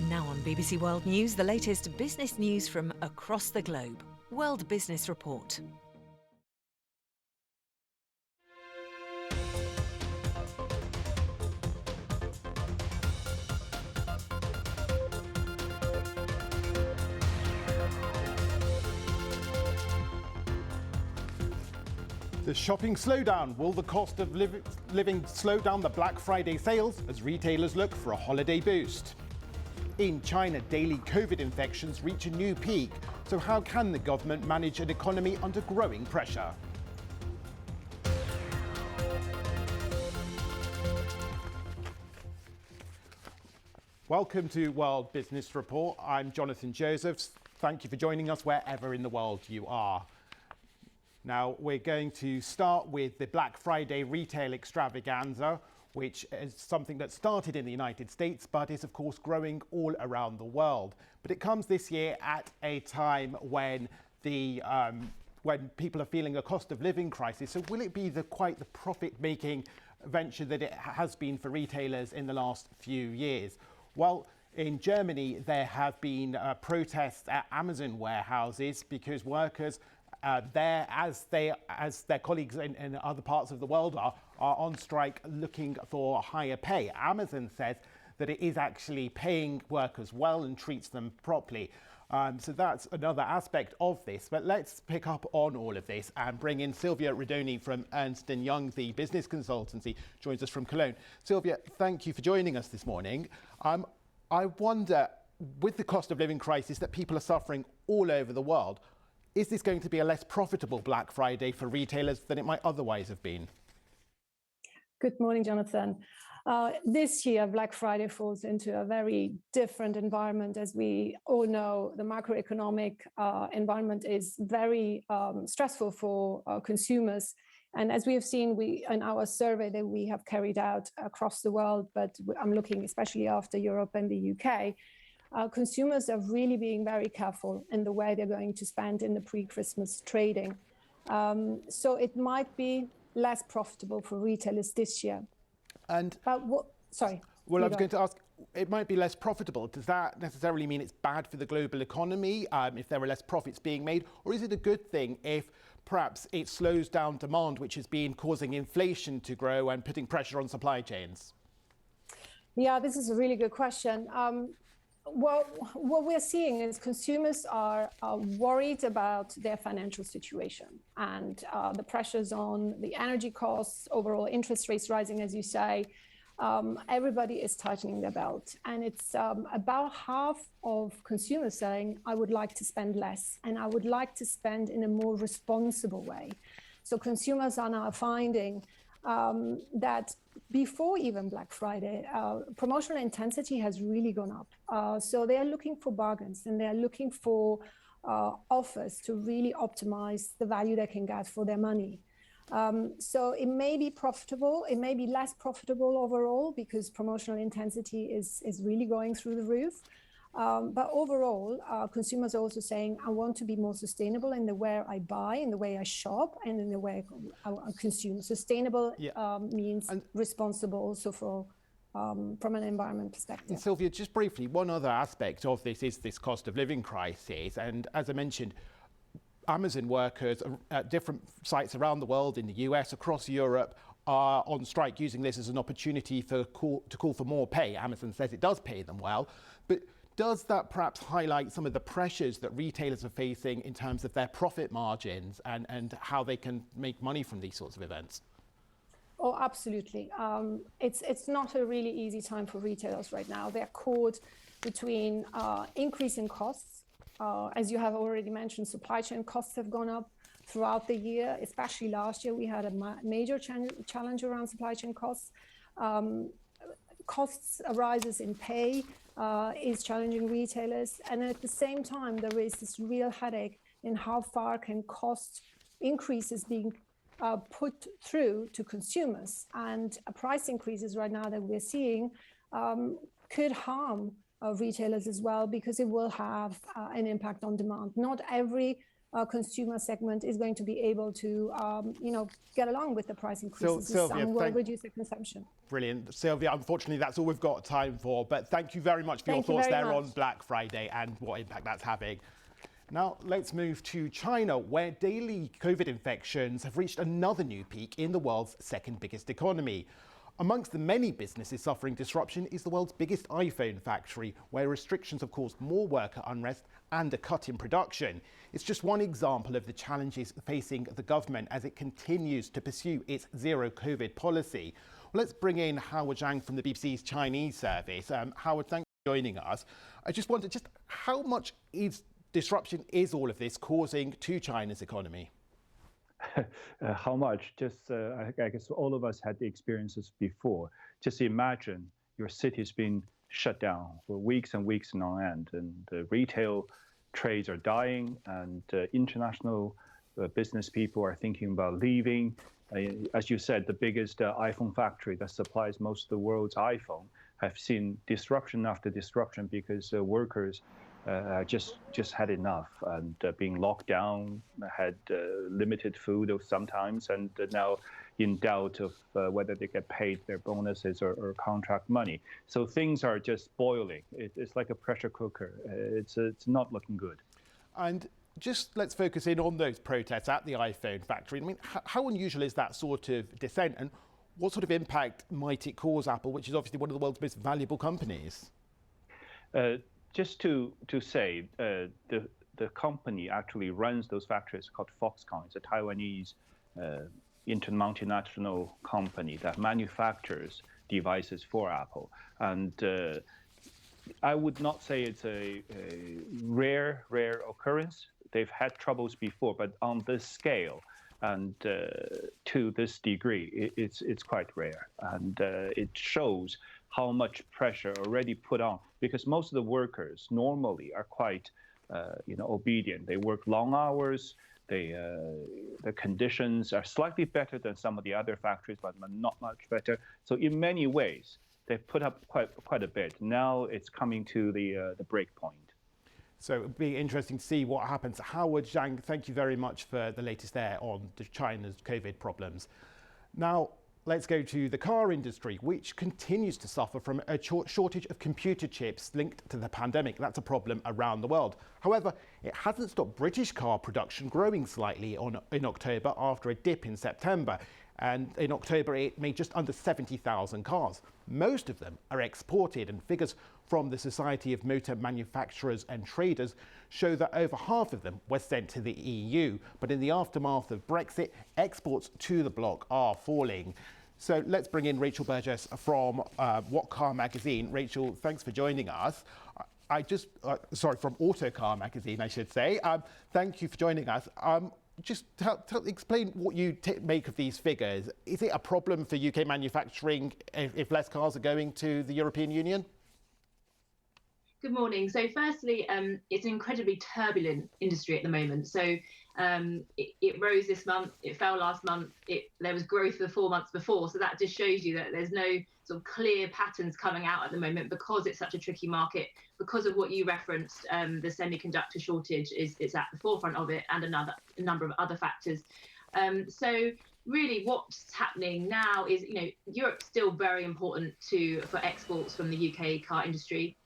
Now on BBC World News, the latest business news from across the globe. World Business Report. The shopping slowdown. Will the cost of living slow down the Black Friday sales as retailers look for a holiday boost? In China, daily COVID infections reach a new peak. So how can the government manage an economy under growing pressure? Welcome to World Business Report. I'm Jonathan Josephs. Thank you for joining us wherever in the world you are. Now, we're going to start with the Black Friday retail extravaganza, which is something that started in the United States, but is, of course, growing all around the world. But it comes this year at a time when when people are feeling a cost of living crisis. So will it be quite the profit-making venture that it has been for retailers in the last few years? Well, in Germany, there have been protests at Amazon warehouses because workers there, as their colleagues in other parts of the world are on strike looking for higher pay. Amazon says that it is actually paying workers well and treats them properly. So that's another aspect of this. But let's pick up on all of this and bring in Silvia Rodoni from Ernst & Young, the business consultancy, joins us from Cologne. Silvia, thank you for joining us this morning. I wonder, with the cost of living crisis that people are suffering all over the world, is this going to be a less profitable Black Friday for retailers than it might otherwise have been? Good morning, Jonathan. This year, Black Friday falls into a very different environment. As we all know, the macroeconomic environment is very stressful for consumers. And as we have seen in our survey that we have carried out across the world, but I'm looking especially after Europe and the UK, consumers are really being very careful in the way they're going to spend in the pre-Christmas trading. So it might be less profitable for retailers this year. And sorry. Well, I was going to ask, it might be less profitable. Does that necessarily mean it's bad for the global economy if there are less profits being made? Or is it a good thing if perhaps it slows down demand, which has been causing inflation to grow and putting pressure on supply chains? Yeah, this is a really good question. Well, what we're seeing is consumers are worried about their financial situation and the pressures on the energy costs, overall interest rates rising, as you say. Everybody is tightening their belt. And it's about half of consumers saying, I would like to spend less and I would like to spend in a more responsible way. So consumers are now finding that before even Black Friday, promotional intensity has really gone up. So they are looking for bargains and they are looking for offers to really optimize the value they can get for their money. So it may be profitable, it may be less profitable overall because promotional intensity is really going through the roof. But overall, consumers are also saying, I want to be more sustainable in the way I buy, in the way I shop, and in the way I consume. Sustainable means responsible also from an environment perspective. And Silvia, just briefly, one other aspect of this is this cost of living crisis. And as I mentioned, Amazon workers at different sites around the world, in the US, across Europe, are on strike, using this as an opportunity to call for more pay. Amazon says it does pay them well, but does that perhaps highlight some of the pressures that retailers are facing in terms of their profit margins and how they can make money from these sorts of events? Oh, absolutely. It's not a really easy time for retailers right now. They're caught between increasing costs. As you have already mentioned, supply chain costs have gone up throughout the year, especially last year. We had a major challenge around supply chain costs. Costs arises in pay is challenging retailers. And at the same time, there is this real headache in how far can cost increases being put through to consumers. And price increases right now that we're seeing could harm retailers as well, because it will have an impact on demand. Not every consumer segment is going to be able to, get along with the price increases. Sylvia, Some will reduce their consumption. Brilliant. Sylvia, unfortunately, that's all we've got time for. But thank you very much for your thoughts there on Black Friday and what impact that's having. Now, let's move to China, where daily COVID infections have reached another new peak in the world's second biggest economy. Amongst the many businesses suffering disruption is the world's biggest iPhone factory, where restrictions have caused more worker unrest and a cut in production. It's just one example of the challenges facing the government as it continues to pursue its zero COVID policy. Well, let's bring in Howard Zhang from the BBC's Chinese service. Howard, thanks for joining us. I just wondered how much disruption is all of this causing to China's economy? How much? I guess all of us had the experiences before. Just imagine your city's been shut down for weeks and weeks on end, and the retail trades are dying, and international business people are thinking about leaving. As you said, the biggest iPhone factory that supplies most of the world's iPhone have seen disruption after disruption because workers just had enough and being locked down, had limited food sometimes, and now in doubt of whether they get paid their bonuses or contract money. So things are just boiling. It's like a pressure cooker. It's not looking good. And just let's focus in on those protests at the iPhone factory. I mean, how unusual is that sort of dissent, and what sort of impact might it cause Apple, which is obviously one of the world's most valuable companies? Just to say, the company actually runs those factories called Foxconn. It's a Taiwanese multinational company that manufactures devices for Apple. And I would not say it's a rare occurrence. They've had troubles before, but on this scale and to this degree, it's quite rare. And it shows how much pressure already put on, because most of the workers normally are quite obedient. They work long hours. The conditions are slightly better than some of the other factories, but not much better. So in many ways, they've put up quite a bit. Now it's coming to the break point. So it'll be interesting to see what happens. Howard Zhang, thank you very much for the latest there on China's COVID problems. Now, let's go to the car industry, which continues to suffer from a shortage of computer chips linked to the pandemic. That's a problem around the world. However, it hasn't stopped British car production growing slightly in October after a dip in September. And in October, it made just under 70,000 cars. Most of them are exported, and figures from the Society of Motor Manufacturers and Traders show that over half of them were sent to the EU. But in the aftermath of Brexit, exports to the bloc are falling. So let's bring in Rachel Burgess from What Car Magazine. Rachel, thanks for joining us. From Autocar Magazine, I should say. Thank you for joining us. Just explain what you make of these figures. Is it a problem for UK manufacturing if less cars are going to the European Union? Good morning. So firstly, it's an incredibly turbulent industry at the moment. So it rose this month, it fell last month, there was growth the 4 months before. So that just shows you that there's no sort of clear patterns coming out at the moment because it's such a tricky market, because of what you referenced, the semiconductor shortage is at the forefront of it, and a number of other factors. So really what's happening now is, Europe's still very important for exports from the UK car industry.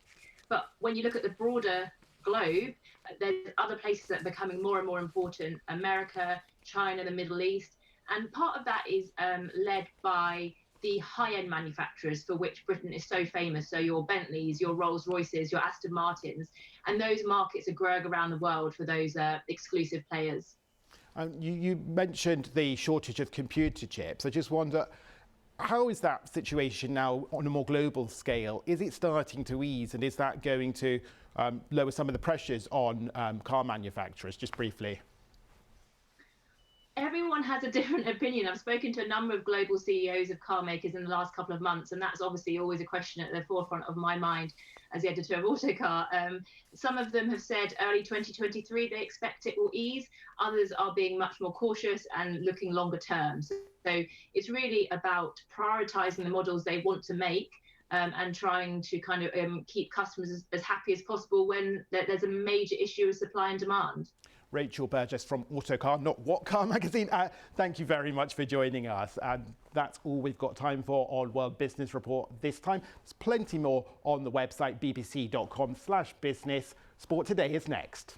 But when you look at the broader globe, there's other places that are becoming more and more important: America, China, the Middle East. And part of that is led by the high-end manufacturers for which Britain is so famous. So your Bentleys, your Rolls-Royces, your Aston Martins, and those markets are growing around the world for those exclusive players. You mentioned the shortage of computer chips. I just wonder, how is that situation now on a more global scale? Is it starting to ease, and is that going to lower some of the pressures on car manufacturers? Just briefly. Everyone has a different opinion. I've spoken to a number of global CEOs of car makers in the last couple of months, and that's obviously always a question at the forefront of my mind as the editor of Autocar. Some of them have said early 2023 they expect it will ease. Others are being much more cautious and looking longer term. So it's really about prioritizing the models they want to make and trying to kind of keep customers as happy as possible when there's a major issue of supply and demand. Rachel Burgess from Autocar, not What Car magazine. Thank you very much for joining us. And that's all we've got time for on World Business Report this time. There's plenty more on the website bbc.com/business. Sport Today is next.